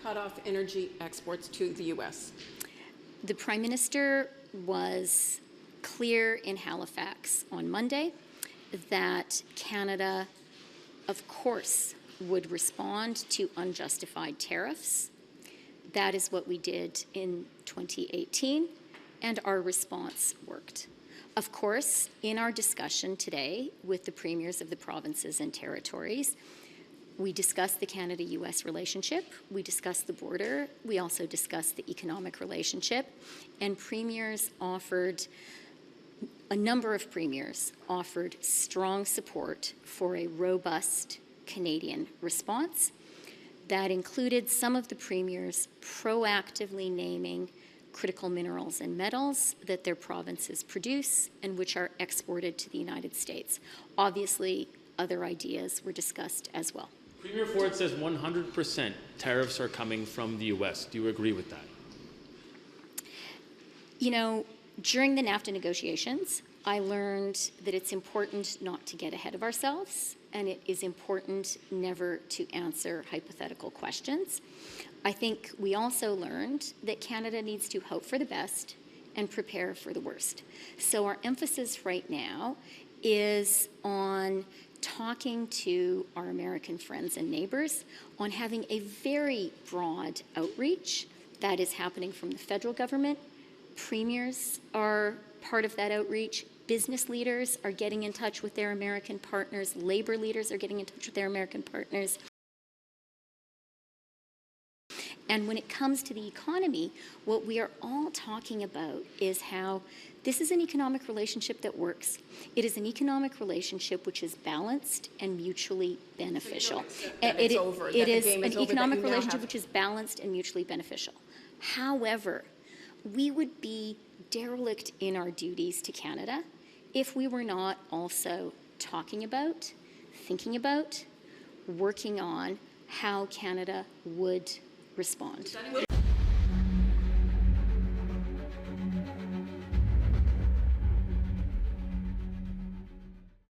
cut off energy exports to the U.S.? The Prime Minister was clear in Halifax on Monday that Canada, of course, would respond to unjustified tariffs. That is what we did in 2018, and our response worked. Of course, in our discussion today with the premiers of the provinces and territories, we discussed the Canada-US relationship, we discussed the border, we also discussed the economic relationship, and a number of premiers offered strong support for a robust Canadian response. That included some of the premiers proactively naming critical minerals and metals that their provinces produce and which are exported to the United States. Obviously, other ideas were discussed as well. Premier Ford says 100% tariffs are coming from the U.S. Do you agree with that? You know, during the NAFTA negotiations, I learned that it's important not to get ahead of ourselves, and it is important never to answer hypothetical questions. I think we also learned that Canada needs to hope for the best and prepare for the worst. So our emphasis right now is on talking to our American friends and neighbors, on having a very broad outreach that is happening from the federal government. Premiers are part of that outreach. Business leaders are getting in touch with their American partners. Labor leaders are getting in touch with their American partners. And when it comes to the economy, what we are all talking about is how this is an economic relationship that works. It is an economic relationship which is balanced and mutually beneficial. It is an economic relationship which is balanced and mutually beneficial. However, we would be derelict in our duties to Canada if we were not also talking about, thinking about, working on how Canada would respond.